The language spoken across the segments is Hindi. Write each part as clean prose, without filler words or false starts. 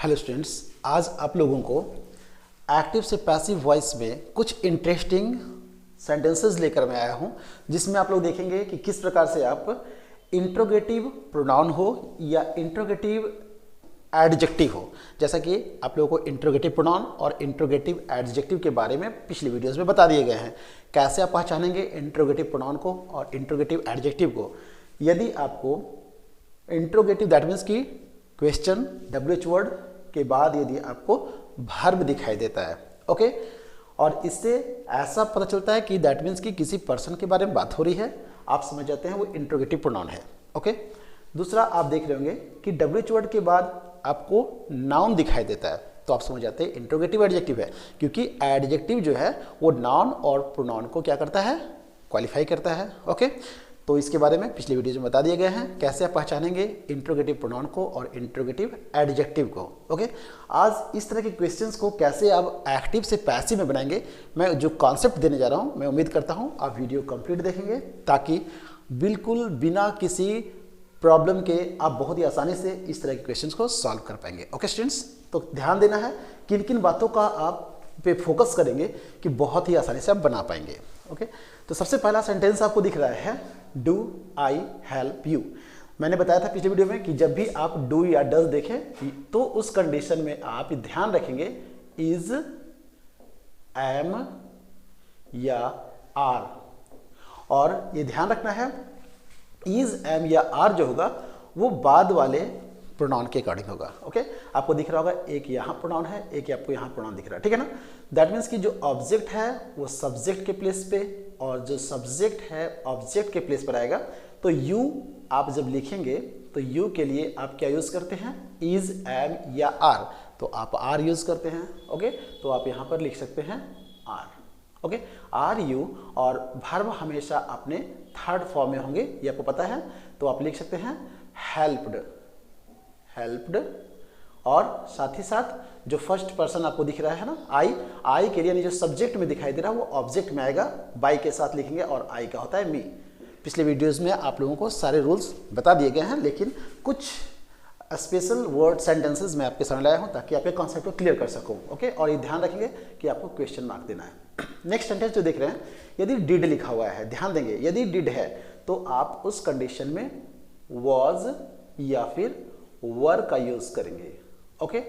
हेलो स्टूडेंट्स, आज आप लोगों को एक्टिव से पैसिव वॉइस में कुछ इंटरेस्टिंग सेंटेंसेस लेकर मैं आया हूं, जिसमें आप लोग देखेंगे कि किस प्रकार से आप इंट्रोगेटिव प्रोनाउन हो या इंट्रोगेटिव एडजेक्टिव हो। जैसा कि आप लोगों को इंट्रोगेटिव प्रोनाउन और इंट्रोगेटिव एडजेक्टिव के बारे में पिछली वीडियोस में बता दिए गए हैं। कैसे आप पहचानेंगे इंट्रोगेटिव प्रोनाउन को और इंट्रोगेटिव एडजेक्टिव को। यदि आपको इंट्रोगेटिव दैट मीन्स की क्वेश्चन WH वर्ड के बाद यदि आपको वर्ब दिखाई देता है, ओके, और इससे ऐसा पता चलता है कि दैट मीन्स कि किसी पर्सन के बारे में बात हो रही है, आप समझ जाते हैं वो इंट्रोगेटिव प्रोनाउन है। ओके, दूसरा आप देख रहे होंगे कि WH वर्ड के बाद आपको नाउन दिखाई देता है, तो आप समझ जाते हैं इंट्रोगेटिव एडजेक्टिव है, क्योंकि एडजेक्टिव जो है वो नाउन और प्रोनाउन को क्या करता है, क्वालिफाई करता है। ओके, तो इसके बारे में पिछले वीडियो में बता दिए गए हैं कैसे आप पहचानेंगे इंट्रोगेटिव प्रोनाउन को और इंट्रोगेटिव एडजेक्टिव को। ओके, आज इस तरह के क्वेश्चंस को कैसे आप एक्टिव से पैसिव में बनाएंगे, मैं जो कॉन्सेप्ट देने जा रहा हूं, मैं उम्मीद करता हूं आप वीडियो कंप्लीट देखेंगे, ताकि बिल्कुल बिना किसी प्रॉब्लम के आप बहुत ही आसानी से इस तरह के क्वेश्चंस को सॉल्व कर पाएंगे। ओके स्टूडेंट्स, तो ध्यान देना है किन किन बातों का आप पे फोकस करेंगे कि बहुत ही आसानी से आप बना पाएंगे। ओके, तो सबसे पहला सेंटेंस आपको दिख रहा है डू आई हेल्प यू। मैंने बताया था पिछले वीडियो में कि जब भी आप डू या डज देखें तो उस कंडीशन में आप ध्यान रखेंगे इज, एम या आर, और ये ध्यान रखना है इज, एम या आर जो होगा वो बाद वाले प्रोनाउन के अकॉर्डिंग होगा। ओके, आपको दिख रहा होगा एक यहाँ प्रोनाउन है, एक आपको यहाँ प्रोनाउन दिख रहा है, ठीक है ना। दैट मीन्स कि जो ऑब्जेक्ट है वो सब्जेक्ट के प्लेस पे और जो सब्जेक्ट है ऑब्जेक्ट के प्लेस पर आएगा। तो यू आप जब लिखेंगे तो यू के लिए आप क्या यूज करते हैं, इज, एम या आर, तो आप आर यूज करते हैं। ओके, तो आप यहाँ पर लिख सकते हैं आर। ओके, आर यू, और वर्ब हमेशा अपने थर्ड फॉर्म में होंगे, ये आपको पता है, तो आप लिख सकते हैं हेल्प्ड, हेल्प्ड, और साथ ही साथ जो फर्स्ट पर्सन आपको दिख रहा है ना आई के लिए जो सब्जेक्ट में दिखाई दे रहा है वो ऑब्जेक्ट में आएगा, बाई के साथ लिखेंगे, और आई का होता है मी। पिछले वीडियोस में आप लोगों को सारे रूल्स बता दिए गए हैं, लेकिन कुछ स्पेशल वर्ड सेंटेंसेस मैं आपके सामने लाया हूं ताकि आप ये कॉन्सेप्ट को क्लियर कर सकूं। ओके, और ये ध्यान रखेंगे कि आपको क्वेश्चन मार्क देना है। नेक्स्ट सेंटेंस जो देख रहे हैं, यदि डिड लिखा हुआ है, ध्यान देंगे, यदि डिड है तो आप उस कंडीशन में वॉज या फिर वर का यूज करेंगे। ओके,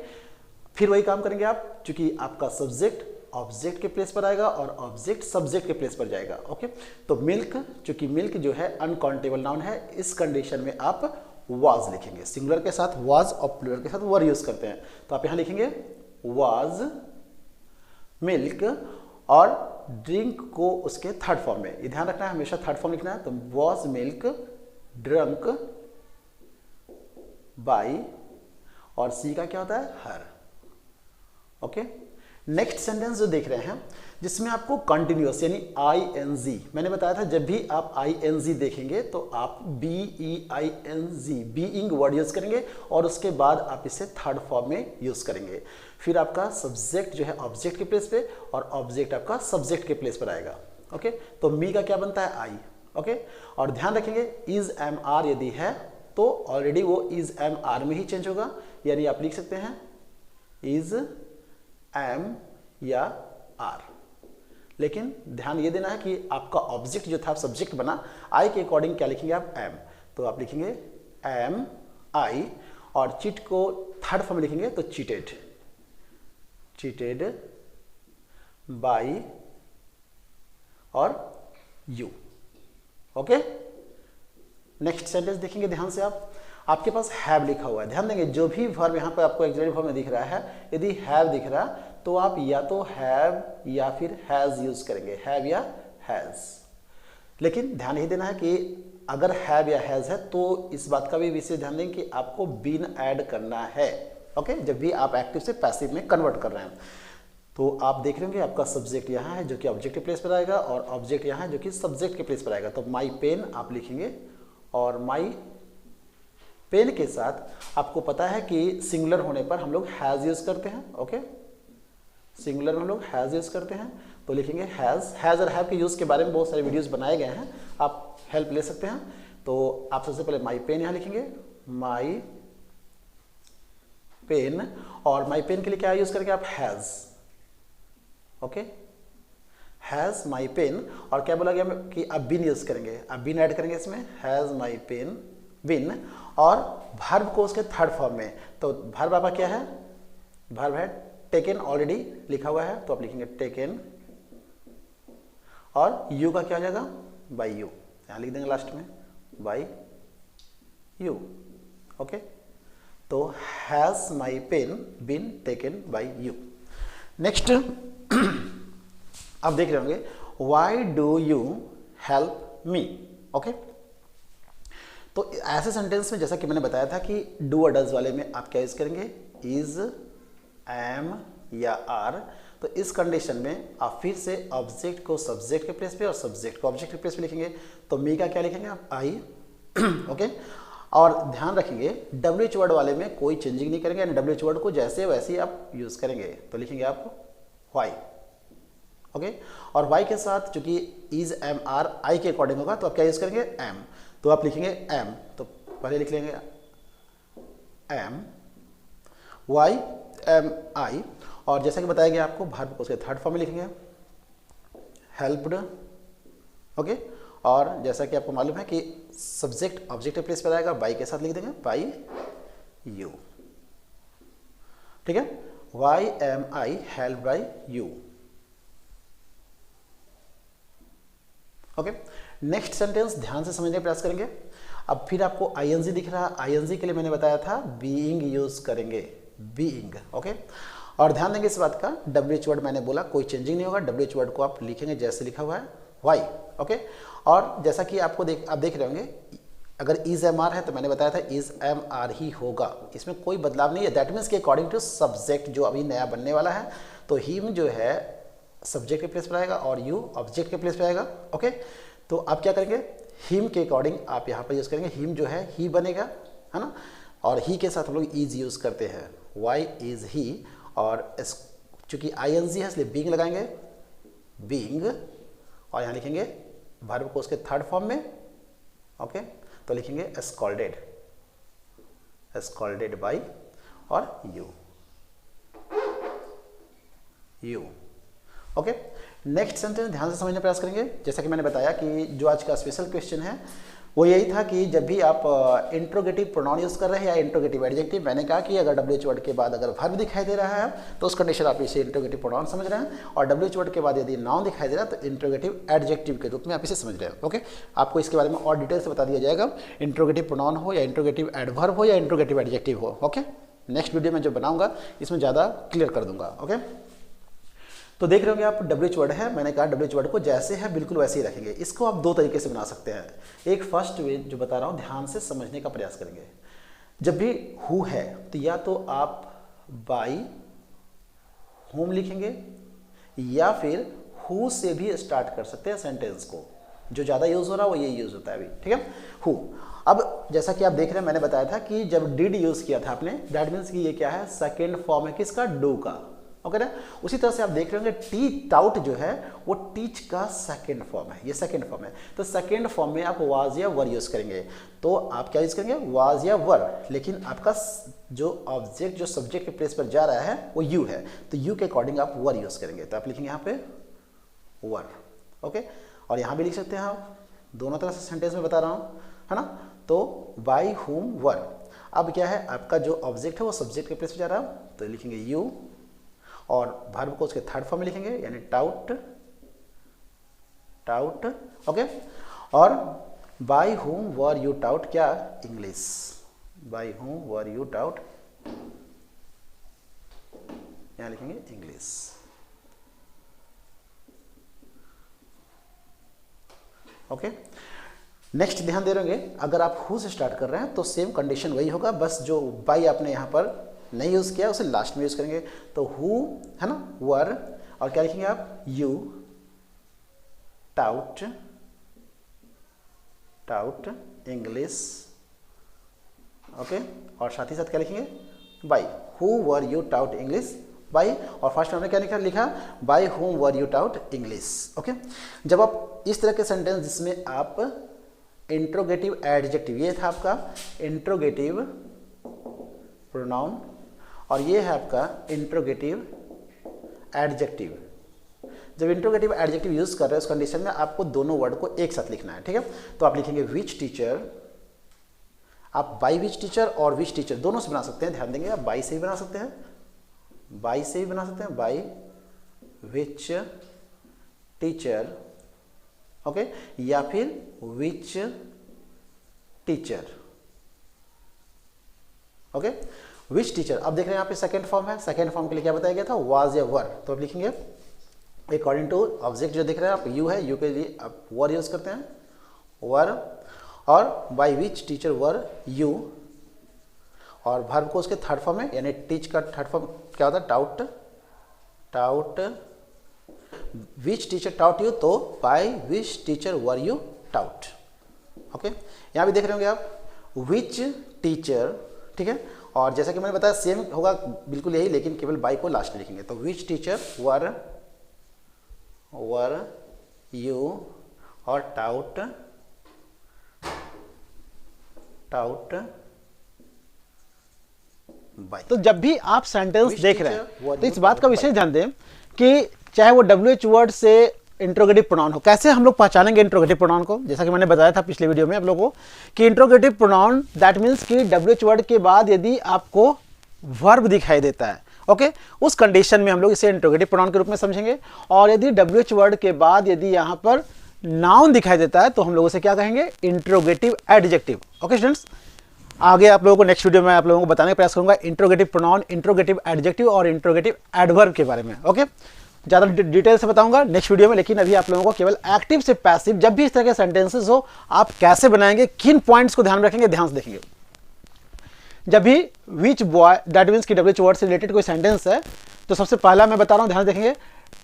फिर वही काम करेंगे आप, चूंकि आपका सब्जेक्ट ऑब्जेक्ट के प्लेस पर आएगा और ऑब्जेक्ट सब्जेक्ट के प्लेस पर जाएगा। ओके, तो मिल्क, चूंकि मिल्क जो है अनकाउंटेबल नाउन है, इस कंडीशन में आप वाज लिखेंगे, सिंगुलर के साथ वाज और प्लूरल के साथ वर यूज करते हैं, तो आप यहां लिखेंगे वाज मिल्क, और ड्रिंक को उसके थर्ड फॉर्म में, ये ध्यान रखना है हमेशा थर्ड फॉर्म लिखना है, तो वाज मिल्क ड्रंक बाई, और सी का क्या होता है, हर। ओके, नेक्स्ट सेंटेंस जो देख रहे हैं जिसमें आपको कंटिन्यूअस यानी ING, मैंने बताया था जब भी आप ING देखेंगे तो आप BEING बीइंग वर्ड यूज करेंगे, और उसके बाद आप इसे थर्ड फॉर्म में यूज करेंगे। फिर आपका सब्जेक्ट जो है ऑब्जेक्ट के प्लेस पे और ऑब्जेक्ट आपका सब्जेक्ट के प्लेस पर आएगा। ओके, तो मी का क्या बनता है, आई। ओके, और ध्यान रखेंगे इज, एम, आर यदि है तो ऑलरेडी वो इज, एम, आर में ही चेंज होगा, यानी आप लिख सकते हैं इज, एम या आर। लेकिन ध्यान ये देना है कि आपका ऑब्जेक्ट जो था सब्जेक्ट बना, आई के अकॉर्डिंग क्या लिखेंगे आप, एम, तो आप लिखेंगे एम आई, और चीट को थर्ड फॉर्म लिखेंगे तो चीटेड, चीटेड बाई और यू। ओके, नेक्स्ट सेंटेंस देखेंगे ध्यान से आप, आपके पास हैव लिखा हुआ है, ध्यान देंगे जो भी वर्ब यहाँ पर आपको एक्सिलरी फॉर्म में दिख रहा है, यदि हैव दिख रहा तो आप या तो हैव या फिर हैज यूज करेंगे, हैव या हैज। लेकिन ध्यान यही देना है कि अगर हैव या हैज है तो इस बात का भी विशेष ध्यान दें कि आपको बीन ऐड करना है। ओके, जब भी आप एक्टिव से पैसिव में कन्वर्ट कर रहे हैं, तो आप देख रहे होंगे आपका सब्जेक्ट यहाँ है जो कि ऑब्जेक्ट के प्लेस पर आएगा, और ऑब्जेक्ट यहाँ है जो कि सब्जेक्ट के प्लेस पर आएगा, तो माई पेन आप लिखेंगे, और माई पेन के साथ आपको पता है कि सिंगुलर होने पर हम लोग हैज यूज करते हैं। ओके, सिंगुलर में हम लोग हैज यूज करते हैं, तो लिखेंगे हैज और हैव के यूज के बारे में बहुत सारे वीडियोस बनाए गए हैं, आप हेल्प ले सकते हैं। तो आप सबसे पहले माई पेन यहाँ लिखेंगे, माई पेन, और माई पेन के लिए क्या यूज करेंगे आप, has. Okay, has my pen, और क्या बोला गया कि आप बिन यूज करेंगे, आप बिन ऐड करेंगे इसमें, हैज माई पेन बिन, और वर्ब को उसके थर्ड फॉर्म में, तो वर्ब आपका क्या है, वर्ब है टेकन, ऑलरेडी लिखा हुआ है तो आप लिखेंगे टेकन, और यू का क्या हो जाएगा, बाई यू, यहां लिख देंगे लास्ट में बाई यू। ओके, तो has my pen been taken by you. Next आप देख रहे होंगे, why do you help me. Okay, तो ऐसे सेंटेंस में जैसा कि मैंने बताया था कि डू और डज वाले में आप क्या यूज करेंगे, इज, एम या आर। तो इस कंडीशन में आप फिर से ऑब्जेक्ट को सब्जेक्ट के प्लेस पे और सब्जेक्ट को ऑब्जेक्ट के प्लेस पे लिखेंगे। तो मी का क्या लिखेंगे आप, आई। ओके, और ध्यान रखेंगे डब्ल्यूएच वर्ड वाले में कोई चेंजिंग नहीं करेंगे, यानी डब्ल्यूएच वर्ड को जैसे वैसे ही आप यूज करेंगे। तो लिखेंगे आप व्हाई। ओके, और वाई के साथ चूंकि इज, एम, आर, आई के अकॉर्डिंग होगा तो आप क्या यूज करेंगे, एम। तो आप लिखेंगे एम, तो पहले लिख लेंगे एम, वाई, एम, आई, और जैसा कि बताया गया आपको वर्ब को उसके थर्ड फॉर्म में लिखेंगे हेल्प्ड। ओके, और जैसा कि आपको मालूम है कि सब्जेक्ट ऑब्जेक्ट के प्लेस पर आएगा, बाई के साथ लिख देंगे बाई यू। ठीक है, why am I help by you. Okay, next sentence ध्यान से समझने का प्रयास करेंगे। अब फिर आपको आईएनजी दिख रहा है, आईएनजी के लिए मैंने बताया था बीइंग यूज करेंगे, बीइंग। ओके, और ध्यान देंगे इस बात का, डब्ल्यूएच वर्ड मैंने बोला कोई चेंजिंग नहीं होगा, डब्ल्यूएच वर्ड को आप लिखेंगे जैसे लिखा हुआ है वाई। ओके, और जैसा कि आपको आप देख रहे होंगे, अगर इज एम आर है तो मैंने बताया था इज एम आर ही होगा, इसमें कोई बदलाव नहीं है। दैट मीन्स कि अकॉर्डिंग टू सब्जेक्ट जो अभी नया बनने वाला है, तो हिम जो है सब्जेक्ट के प्लेस पर आएगा और यू ऑब्जेक्ट के प्लेस पर आएगा। ओके, तो आप क्या करेंगे, हिम के अकॉर्डिंग आप यहाँ पर यूज करेंगे, हिम जो है ही बनेगा, है ना, और ही के साथ हम लोग इज यूज करते हैं, वाई इज ही, और चूंकि आईएनजी है इसलिए बीइंग लगाएंगे, बीइंग, और यहाँ लिखेंगे वर्ब को उसके थर्ड फॉर्म में। ओके, तो लिखेंगे स्कॉल्डेड, स्कॉल्डेड बाई और you, you. Okay, next sentence ध्यान से समझने का प्रयास करेंगे। जैसा कि मैंने बताया कि जो आज का स्पेशल क्वेश्चन है वो यही था कि जब भी आप इंट्रोगेटिव प्रोनाउन यूज कर रहे हैं या इंट्रोगेटिव एडजेक्टिव, मैंने कहा कि अगर डब्ल्यूएच वर्ड के बाद अगर वर्ब दिखाई दे रहा है तो उस कंडीशन आप इसे इंट्रोगेटिव प्रोनाउन समझ रहे हैं, और डब्ल्यूएच वर्ड के बाद यदि नाउन दिखाई दे रहा है तो इंट्रोगेटिव एडजेक्टिव के रूप में आप इसे समझ रहे हैं। ओके, आपको इसके बारे में और डिटेल से बता दिया जाएगा, इंट्रोगेटिव प्रोनाउन हो या इंट्रोगेटिव एडवर्ब हो या इंट्रोगेटिव एडजेक्टिव हो। ओके, नेक्स्ट वीडियो में जो बनाऊंगा इसमें ज़्यादा क्लियर कर दूंगा। ओके, तो देख रहे होंगे आप डब्ल्यूएच वर्ड है, मैंने कहा डब्ल्यूएच वर्ड को जैसे है बिल्कुल वैसे ही रखेंगे। इसको आप दो तरीके से बना सकते हैं। एक फर्स्ट वे जो बता रहा हूँ, ध्यान से समझने का प्रयास करेंगे। जब भी हु है तो या तो आप बाई होम लिखेंगे या फिर हु से भी स्टार्ट कर सकते हैं सेंटेंस को। जो ज़्यादा यूज हो रहा है वो ये यूज होता है अभी, ठीक है, हु। अब जैसा कि आप देख रहे हैं, मैंने बताया था कि जब डिड यूज किया था आपने, दैट मीन्स कि ये क्या है, सेकेंड फॉर्म है किसका, डू का। ओके ना, उसी तरह से आप देख रहे होंगे टी टाउट जो है वो टीच का सेकेंड फॉर्म है, ये सेकेंड फॉर्म है। तो सेकेंड फॉर्म में आप वाज या वर यूज करेंगे, तो आप क्या यूज करेंगे, वाज या वर, लेकिन आपका जो ऑब्जेक्ट जो सब्जेक्ट के प्लेस पर जा रहा है वो यू है, तो यू के अकॉर्डिंग आप वर यूज करेंगे। तो आप लिखेंगे यहाँ पे वर। ओके, और यहाँ भी लिख सकते हैं आप, दोनों तरह से सेंटेंस में बता रहा हूँ, है ना। तो बाई हुम वर, अब क्या है, आपका जो ऑब्जेक्ट है वो सब्जेक्ट के प्लेस पर जा रहा है, तो लिखेंगे यू, और वर्ब को उसके थर्ड फॉर्म में लिखेंगे, यानी टाउट, टाउट। ओके, और by whom were you taught क्या, English, by whom were you taut, यहां लिखेंगे इंग्लिश। ओके, नेक्स्ट ध्यान दे रहे होंगे, अगर आप हु से स्टार्ट कर रहे हैं तो सेम कंडीशन वही होगा, बस जो बाय आपने यहां पर नहीं यूज किया उसे लास्ट में यूज करेंगे। तो हु है ना, वर, और क्या लिखेंगे आप, you taught, taught English. Okay, और साथ ही साथ क्या लिखेंगे, by who were you taught English, by, और फर्स्ट में हमने क्या लिखा, by whom were you taught English. Okay, जब आप इस तरह के सेंटेंस जिसमें आप इंट्रोगेटिव एडजेक्टिव, ये था आपका इंट्रोगेटिव प्रोनाउन, और ये है आपका इंट्रोगेटिव एडजेक्टिव। जब इंट्रोगेटिव एडजेक्टिव यूज कर रहे हैं उस कंडीशन में आपको दोनों वर्ड को एक साथ लिखना है, ठीक है। तो आप लिखेंगे विच टीचर, आप बाई विच टीचर और विच टीचर दोनों से बना सकते हैं, ध्यान देंगे। आप बाई से भी बना सकते हैं, बाई से भी बना सकते हैं, बाई विच टीचर, ओके, या फिर विच टीचर, ओके, विच टीचर। अब देख रहे हैं यहाँ पे सेकेंड फॉर्म है, सेकेंड फॉर्म के लिए क्या बताया गया था, वाज या वर। तो आप लिखेंगे अकॉर्डिंग टू ऑब्जेक्ट जो दिख रहा है, आप यू है, यू के लिए आप वर यूज करते हैं, वर, और bye which teacher were you, और वर्ब को उसके थर्ड फॉर्म में, यानी टीच का थर्ड फॉर्म क्या होता है, taught, taught, which teacher taught you, तो by which teacher were you taught, okay. यहाँ भी देख रहे होंगे आप विच टीचर, ठीक है। और जैसा कि मैंने बताया सेम होगा बिल्कुल यही, लेकिन केवल बाय को लास्ट में लिखेंगे। तो विच टीचर वर यू, और टाउट, टाउट बाय। तो जब भी आप सेंटेंस देख रहे हैं तो इस बात का विशेष ध्यान दें कि चाहे वो WH वर्ड से इंट्रोगेटिव प्रोनाउन हो, कैसे हम लोग पहचानेंगे इंट्रोगेटिव प्रोनाउन को। जैसा कि मैंने बताया था पिछले वीडियो में आप लोगों को कि इंट्रोगेटिव प्रोनाउन दैट मीन्स कि WH वर्ड के बाद यदि आपको वर्ब दिखाई देता है, ओके, उस कंडीशन में हम लोग इसे इंट्रोगेटिव प्रोनाउन के रूप में समझेंगे। और यदि WH वर्ड के बाद यदि यहाँ पर नाउन दिखाई देता है तो हम लोग उसे क्या कहेंगे, इंट्रोगेटिव एडजेक्टिव, ओके स्टूडेंट्स। आगे आप लोगों को नेक्स्ट वीडियो में आप लोगों को बताने का प्रयास करूंगा इंट्रोगेटिव प्रोनाउन, इंट्रोगेटिव एडजेक्टिव और इंट्रोगेटिव एडवर्ब के बारे में, ओके। ज़्यादा डिटेल से बताऊंगा नेक्स्ट वीडियो में, लेकिन अभी आप लोगों को केवल एक्टिव से पैसिव जब भी इस तरह के सेंटेंसेस हो आप कैसे बनाएंगे, किन पॉइंट्स को ध्यान में रखेंगे, ध्यान से देखेंगे। जब भी विच बॉय दैट मीन्स कि WH वर्ड से रिलेटेड कोई सेंटेंस है तो सबसे पहला मैं बता रहा हूं, ध्यान देखेंगे,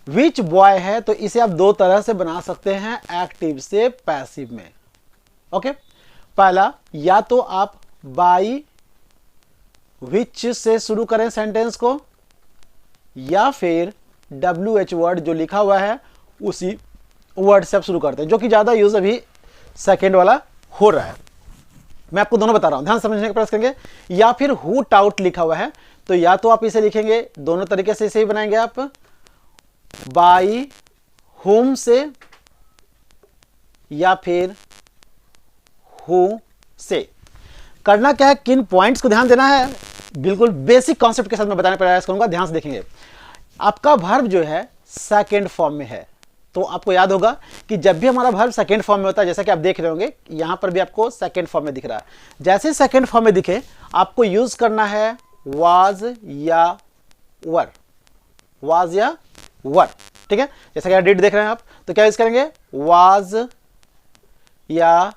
विच बॉय है तो इसे आप दो तरह से बना सकते हैं, एक्टिव से पैसिव में, ओके। पहला, या तो आप बाई विच से शुरू करें सेंटेंस को, या फिर WH वर्ड जो लिखा हुआ है उसी वर्ड से आप शुरू करते हैं, जो कि ज्यादा यूज अभी सेकेंड वाला हो रहा है। मैं आपको दोनों बता रहा हूं, ध्यान समझने का प्रयास करेंगे। या फिर हु टाउट लिखा हुआ है तो या तो आप इसे लिखेंगे दोनों तरीके से, इसे ही बनाएंगे आप बाई हुम से या फिर हु से। करना क्या है, किन पॉइंट्स को ध्यान देना है, बिल्कुल बेसिक कॉन्सेप्ट के साथ मैं बताने का प्रयास करूंगा, ध्यान से देखेंगे। आपका वर्ब जो है सेकेंड फॉर्म में है, तो आपको याद होगा कि जब भी हमारा वर्ब सेकेंड फॉर्म में होता है, जैसा कि आप देख रहे होंगे यहां पर भी आपको सेकेंड फॉर्म में दिख रहा है, जैसे सेकेंड फॉर्म में दिखे आपको यूज करना है वाज या वर, वाज या वर, ठीक है। जैसा कि डिड देख रहे हैं आप, तो क्या यूज करेंगे, वाज या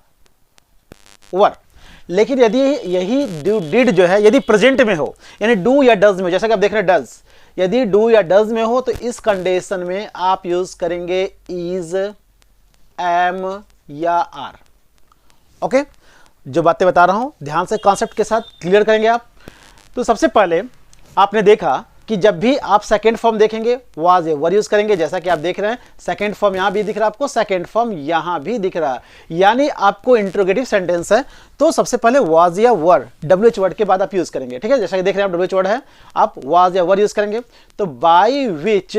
वर। लेकिन यदि यही डिड जो है यदि प्रेजेंट में हो, यानी डू या डज में, जैसा कि आप देख रहे हैं डज, यदि डू या डज में हो तो इस कंडीशन में आप यूज करेंगे इज, एम या आर, ओके। जो बातें बता रहा हूं ध्यान से कॉन्सेप्ट के साथ क्लियर करेंगे आप। तो सबसे पहले आपने देखा कि जब भी आप सेकेंड फॉर्म देखेंगे वाज या वर यूज करेंगे, जैसा कि आप देख रहे हैं सेकेंड फॉर्म यहां भी दिख रहा है आपको, सेकेंड फॉर्म यहां भी दिख रहा है, यानी आपको इंट्रोगेटिव सेंटेंस है तो सबसे पहले वाज या वर WH वर्ड के बाद आप यूज करेंगे, ठीक है। जैसा कि देख रहे हैं आप WH वर्ड है, आप वाज या वर यूज करेंगे। तो बाय विच,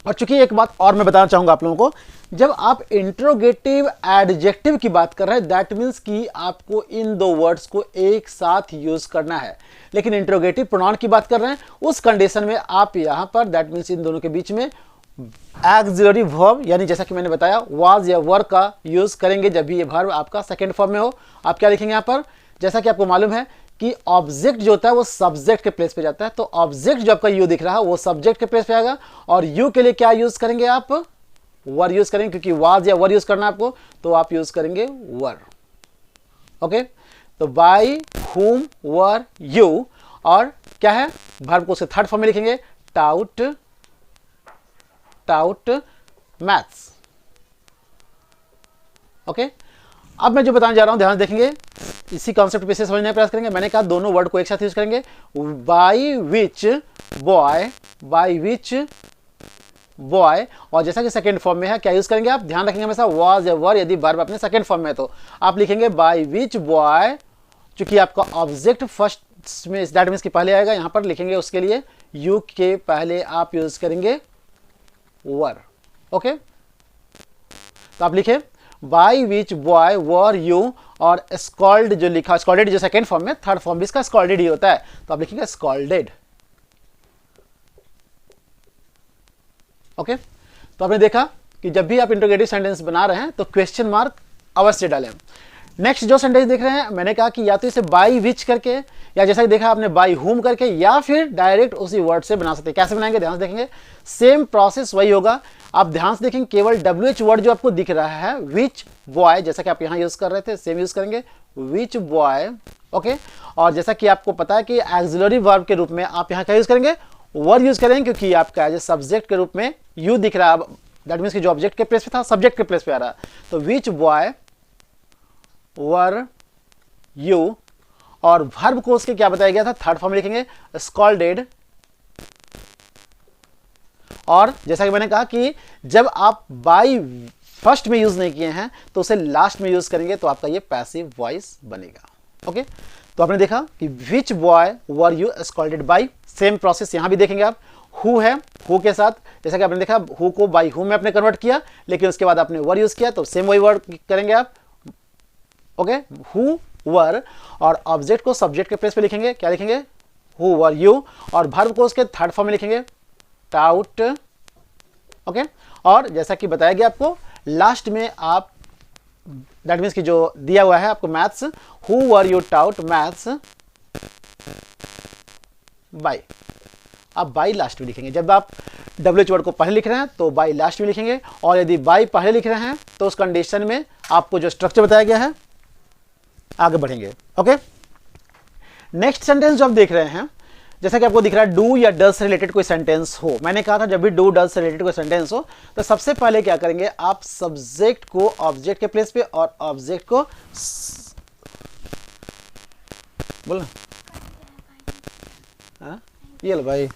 और चूंकि एक बात और मैं बताना चाहूंगा आप लोगों को, जब आप इंट्रोगेटिव एडजेक्टिव की बात कर रहे हैं दैट मीन्स कि आपको इन दो वर्ड्स को एक साथ यूज करना है, लेकिन इंट्रोगेटिव प्रोनाउन की बात कर रहे हैं उस कंडीशन में आप यहां पर दैट मीन्स इन दोनों के बीच में ऑक्सिलरी वर्ब, यानी जैसा कि मैंने बताया वाज या वर का यूज करेंगे जब भी ये वर्ब आपका सेकेंड फॉर्म में हो। आप क्या लिखेंगे यहां पर, जैसा कि आपको मालूम है कि ऑब्जेक्ट जो होता है वो सब्जेक्ट के प्लेस पे जाता है, तो ऑब्जेक्ट जो आपका यू दिख रहा है वो सब्जेक्ट के प्लेस पे आएगा, और यू के लिए क्या यूज करेंगे आप, वर यूज करेंगे, क्योंकि वाज या वर यूज करना है आपको, तो आप यूज करेंगे वर, ओके। तो बाय हुम वर यू, और क्या है वर्ब को उसके थर्ड फॉर्म में लिखेंगे टाउट, टाउट मैथ्स, ओके। अब मैं जो बताने जा रहा हूं ध्यान से देखेंगे, इसी कॉन्सेप्ट पे से समझने का प्रयास करेंगे। मैंने कहा दोनों वर्ड को एक साथ यूज करेंगे, by which boy, by which boy, और जैसा कि सेकंड फॉर्म में है क्या यूज करेंगे आप, ध्यान रखेंगे हमेशा वाज या वर, यदि वर्ब अपने सेकंड फॉर्म में है तो आप लिखेंगे बाय विच बॉय, चूंकि आपका ऑब्जेक्ट फर्स्ट इसमें दैट मीन्स कि पहले आएगा, यहाँ पर लिखेंगे उसके लिए यू के पहले आप यूज करेंगे वर। ओके, तो आप लिखे by which boy were you, और स्कॉल्ड जो लिखा, स्कॉल्डेड जो सेकेंड फॉर्म में, थर्ड फॉर्म भी इसका स्कॉल्डेड ही होता है, तो आप लिखेंगे स्कॉल्डेड। ओके, तो आपने देखा कि जब भी आप इंटरोगेटिव सेंटेंस बना रहे हैं तो क्वेश्चन मार्क अवश्य डालें। नेक्स्ट जो सेंटेंस देख रहे हैं, मैंने कहा कि या तो इसे बाय विच करके, या जैसा कि देखा आपने बाय हुम करके, या फिर डायरेक्ट उसी वर्ड से बना सकते हैं। कैसे बनाएंगे ध्यान से देखेंगे, सेम प्रोसेस वही होगा। आप ध्यान से देखेंगे केवल WH वर्ड जो आपको दिख रहा है, विच बॉय, जैसा कि आप यहाँ यूज कर रहे थे सेम यूज करेंगे विच बॉय। ओके, और जैसा कि आपको पता है कि एक्सिलरी वर्ब के रूप में आप यहाँ क्या यूज करेंगे, वर यूज करेंगे, क्योंकि आपका एज सब्जेक्ट के रूप में यू दिख रहा है। दैट मीन्स कि जो ऑब्जेक्ट के प्लेस पे था सब्जेक्ट के प्लेस पे आ रहा है, तो विच बॉय वर यू, और वर्ब को उसके क्या बताया गया था, थर्ड फॉर्म लिखेंगे स्कॉल्डेड। और जैसा कि मैंने कहा कि जब आप बाय फर्स्ट में यूज नहीं किए हैं तो उसे लास्ट में यूज करेंगे, तो आपका ये पैसिव वॉइस बनेगा। ओके, तो आपने देखा कि which boy were you scolded by, same process यहां भी देखेंगे आप। हु है, हु के साथ जैसा कि आपने देखा हु को बाय हु में आपने कन्वर्ट किया, लेकिन उसके बाद आपने वर यूज किया, तो सेम वही वर्ड करेंगे आप। ओके, हु वर, और ऑब्जेक्ट को सब्जेक्ट के प्लेस पे लिखेंगे, क्या लिखेंगे हु वर यू, और वर्ब को उसके थर्ड फॉर्म में लिखेंगे टाउट। ओके, और जैसा कि बताया गया आपको लास्ट में आप दैट मीन्स कि जो दिया हुआ है आपको maths, who were you taut maths by, आप बाय लास्ट में लिखेंगे। जब आप WH वर्ड को पहले लिख रहे हैं तो बाय लास्ट में लिखेंगे, और यदि बाय पहले लिख रहे हैं तो उस कंडीशन में आपको जो स्ट्रक्चर बताया गया है आगे बढ़ेंगे। ओके, नेक्स्ट सेंटेंस जो आप देख रहे हैं, जैसा कि आपको दिख रहा है डू या डज से रिलेटेड कोई सेंटेंस हो, मैंने कहा था जब भी डू डज से रिलेटेड कोई सेंटेंस हो तो सबसे पहले क्या करेंगे, आप सब्जेक्ट को ऑब्जेक्ट के प्लेस पे और ऑब्जेक्ट को बोल ना, ये लो भाई,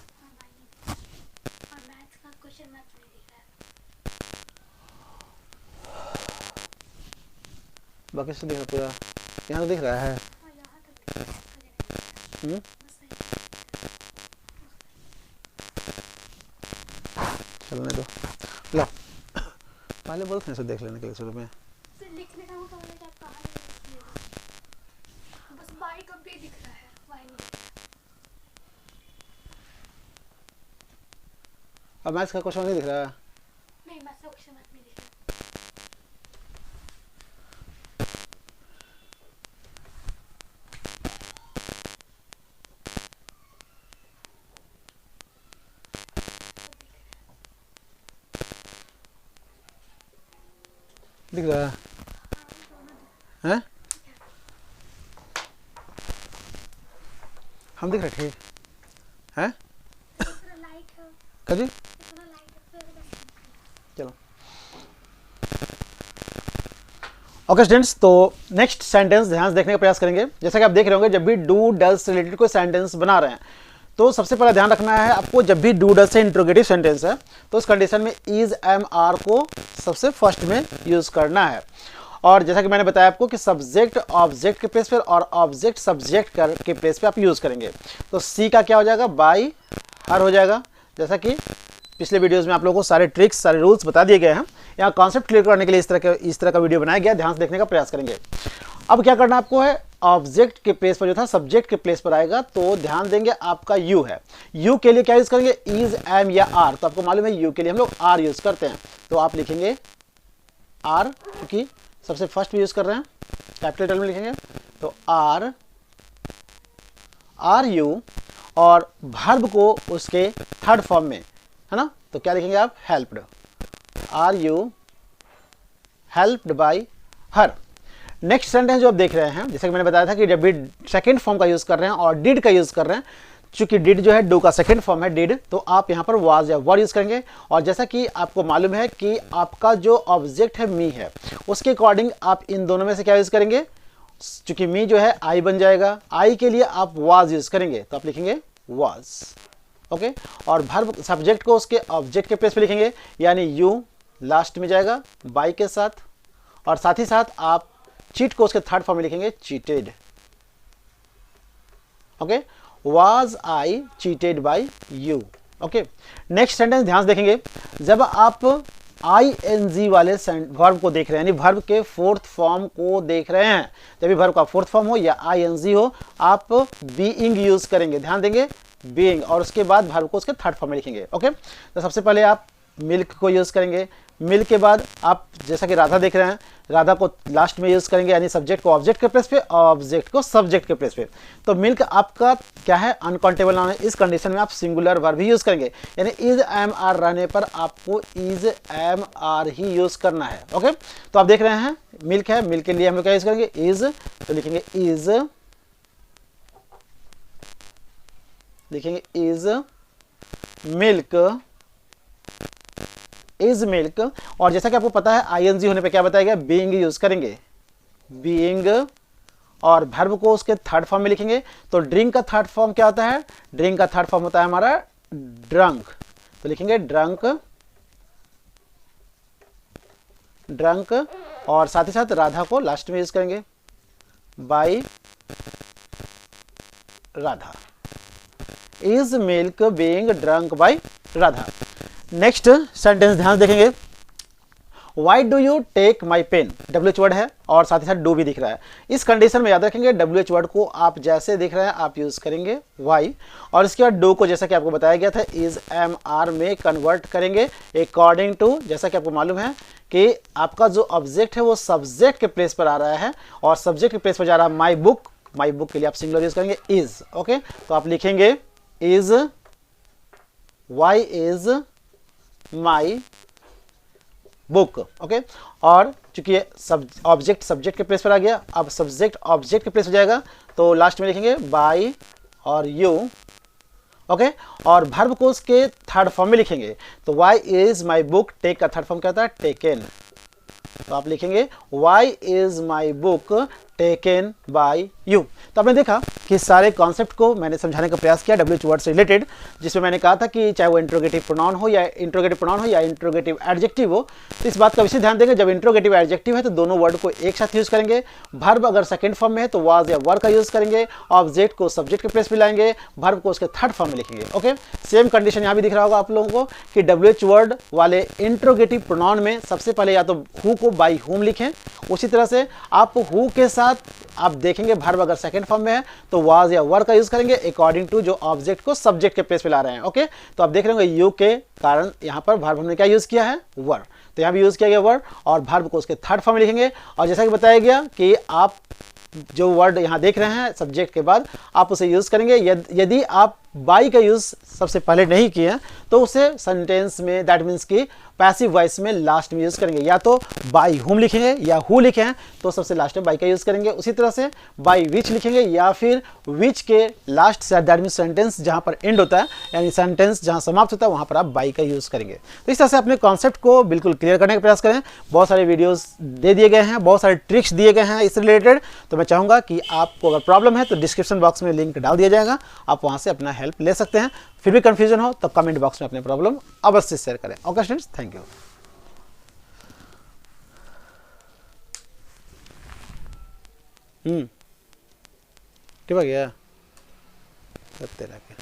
बाकी से दिख रहा पूरा, यहाँ तो दिख रहा है। चलने दो, लो पहले बोलते हैं सो देख लेने के लिए शुरू में। लिखने का तो मैंने क्या कहा है, बस बाई कब भी दिख रहा है, बाई नहीं। अब मैथ्स का क्वेश्चन नहीं दिख रहा है, नहीं मैथ्स का क्वेश्चन नहीं दिख रहा। दिख रहा है, हम दिख रहे ठीक है, लाइट है, कभी इतना लाइट है, चलो। ओके स्टूडेंट्स, तो नेक्स्ट सेंटेंस ध्यान से देखने का प्रयास करेंगे। जैसा कि आप देख रहे होंगे जब भी डू डज से रिलेटेड कोई सेंटेंस बना रहे हैं तो सबसे पहले ध्यान रखना है आपको, जब भी डू डज से इंट्रोगेटिव सेंटेंस है तो उस कंडीशन में इज एम आर को सबसे फर्स्ट में यूज करना है। और जैसा कि मैंने बताया आपको कि सब्जेक्ट ऑब्जेक्ट के प्लेस पर और ऑब्जेक्ट सब्जेक्ट के प्लेस पे आप यूज करेंगे, तो सी का क्या हो जाएगा, बाय हर हो जाएगा। जैसा कि पिछले वीडियोस में आप लोगों को सारे ट्रिक्स सारे रूल्स बता दिए गए हैं, यहाँ कॉन्सेप्ट क्लियर करने के लिए इस तरह का वीडियो बनाया गया, ध्यान से देखने का प्रयास करेंगे। अब क्या करना आपको है, ऑब्जेक्ट के प्लेस पर जो था सब्जेक्ट के प्लेस पर आएगा, तो ध्यान देंगे आपका यू है, यू के लिए क्या यूज करेंगे, इज एम या आर, तो आपको मालूम है यू के लिए हम लोग आर यूज करते हैं, तो आप लिखेंगे आर, क्योंकि सबसे फर्स्ट में यूज कर रहे हैं, कैपिटल लेटर में लिखेंगे, तो आर आर यू, और वर्ब को उसके थर्ड फॉर्म में, है ना, तो क्या लिखेंगे आप, helped, are you helped by her. Next sentence जो आप देख रहे हैं, जैसे कि मैंने बताया था कि जब भी सेकंड फॉर्म का यूज कर रहे हैं और डिड का यूज कर रहे हैं, चूंकि डिड जो है डू का सेकंड फॉर्म है डिड, तो आप यहाँ पर वाज या वर यूज करेंगे। और जैसा कि आपको मालूम है कि आपका जो ऑब्जेक्ट है मी है, उसके अकॉर्डिंग आप इन दोनों में से क्या यूज करेंगे, चूंकि मी जो है आई बन जाएगा, आई के लिए आप वाज यूज करेंगे, तो आप लिखेंगे वाज। ओके, और वर्ब सब्जेक्ट को उसके ऑब्जेक्ट के प्लेस पे लिखेंगे, यानी यू लास्ट में जाएगा बाय के साथ, और साथ ही साथ आप चीट को उसके थर्ड फॉर्म में लिखेंगे cheated. Okay, was I cheated by you. Okay, next sentence ध्यान से देखेंगे, जब आप ING वाले वर्ब को देख रहे हैं, यानी वर्ब के फोर्थ फॉर्म को देख रहे हैं, जब भी वर्ब का फोर्थ फॉर्म हो या ING हो, आप बीइंग यूज करेंगे, ध्यान देंगे बीइंग, और उसके बाद वर्ब को उसके थर्ड फॉर्म में लिखेंगे। ओके, तो सबसे पहले आप मिल्क को यूज करेंगे, मिल्क के बाद आप जैसा कि राधा देख रहे हैं, राधा को लास्ट में यूज करेंगे, यानी सब्जेक्ट को ऑब्जेक्ट के प्लेस पे, ऑब्जेक्ट को सब्जेक्ट के प्लेस पे। तो मिल्क आपका क्या है, अनकाउंटेबल नाउन है, इस कंडीशन में आप सिंगुलर वर्ब ही यूज करेंगे, यानी इज एम आर रहने पर आपको इज एम आर ही यूज करना है। ओके, तो आप देख रहे हैं मिल्क है, मिल्क के लिए हम लोग क्या यूज करेंगे, इज, तो लिखेंगे इज, लिखेंगे इज मिल्क, इज मिल्क, और जैसा कि आपको पता है ING होने पे क्या बताया गया, बीइंग यूज करेंगे, बीइंग, और वर्ब को उसके थर्ड फॉर्म में लिखेंगे। तो ड्रिंक का थर्ड फॉर्म क्या होता है, ड्रिंक का थर्ड फॉर्म होता है हमारा ड्रंक, तो लिखेंगे ड्रंक, ड्रंक, और साथ ही साथ राधा को लास्ट में यूज करेंगे, by Radha, is milk being drunk by Radha. Next sentence ध्यान से देखेंगे, why do you take my pen, WH word है और साथ ही साथ डू भी दिख रहा है। इस कंडीशन में याद रखेंगे WH वर्ड को आप जैसे दिख रहे हैं आप यूज करेंगे वाई, और इसके बाद डू को जैसा कि आपको बताया गया था इज एम आर में कन्वर्ट करेंगे अकॉर्डिंग टू, जैसा कि आपको मालूम है कि आपका जो ऑब्जेक्ट है वो सब्जेक्ट के प्लेस पर आ रहा है, और सब्जेक्ट के प्लेस पर जा रहा है माई बुक, माई बुक के लिए आप सिंगुलर यूज करेंगे इज। ओके, तो आप लिखेंगे is, why is my book. Okay, और चूंकि ऑब्जेक्ट सब्जेक्ट के प्लेस पर आ गया, अब सब्जेक्ट ऑब्जेक्ट के प्लेस हो जाएगा, तो लास्ट में लिखेंगे बाय और यू। ओके, और वर्ब को उसके थर्ड फॉर्म में लिखेंगे, तो why is my book, take का थर्ड फॉर्म क्या होता है, टेकन, तो आप लिखेंगे why is my book taken by you. तो आपने देखा कि सारे कॉन्सेप्ट को मैंने समझाने का प्रयास किया WH वर्ड से रिलेटेड, जिसमें मैंने कहा था कि चाहे वो इंट्रोगेटिव प्रोनाउन हो या इंट्रोगेटिव एडजेक्टिव हो, तो इस बात का विशेष ध्यान देंगे, जब इंट्रोगेटिव एडजेक्टिव है तो दोनों वर्ड को एक साथ यूज करेंगे, वर्ब अगर सेकंड फॉर्म में है तो वाज या वर का यूज करेंगे, ऑब्जेक्ट को सब्जेक्ट के प्लेस पे लाएंगे, वर्ब को उसके थर्ड फॉर्म में लिखेंगे। ओके, सेम कंडीशन यहाँ भी दिख रहा होगा आप लोगों को कि WH वर्ड वाले इंट्रोगेटिव प्रोनाउन में सबसे पहले या तो हु को बाई हुम लिखें, उसी तरह से आप हु के साथ आप देखेंगे वर्ब अगर सेकंड फॉर्म में है तो वाज या वर का यूज करेंगे अकॉर्डिंग टू जो ऑब्जेक्ट को सब्जेक्ट के प्लेस पे ला रहे हैं। ओके, तो आप देख रहे होंगे यू के कारण यहाँ पर वर्ब हमने क्या यूज किया है, वर, तो यहाँ भी यूज किया गया वर, और वर्ब को उसके थर्ड फॉर्म में लिखेंगे, और जैसा कि बताया गया कि आप जो वर्ड यहाँ देख रहे हैं सब्जेक्ट के बाद आप उसे यूज करेंगे, यदि आप बाई का यूज सबसे पहले नहीं किए तो उसे सेंटेंस में दैट मीन्स कि पैसिव वॉइस में लास्ट में यूज करेंगे, या तो बाई हुम लिखेंगे या हु लिखे हैं तो सबसे लास्ट में बाई का यूज करेंगे, उसी तरह से बाई विच लिखेंगे या फिर विच के last say that means sentence जहां पर एंड होता है यानी सेंटेंस जहां समाप्त होता है वहां पर आप बाई का यूज करेंगे। तो इस तरह से अपने कॉन्सेप्ट को बिल्कुल क्लियर करने का प्रयास करें। बहुत सारे वीडियोज दे दिए गए हैं, बहुत सारे ट्रिक्स दिए गए हैं इस रिलेटेड, तो मैं चाहूँगा कि आपको अगर प्रॉब्लम है तो डिस्क्रिप्शन बॉक्स में लिंक डाल दिया जाएगा, आप वहाँ से अपना हेल्प ले सकते हैं। फिर भी कंफ्यूजन हो तो कमेंट बॉक्स में अपने प्रॉब्लम अवश्य शेयर करें। Okay students, thank you. ठीक है, तेरा क्या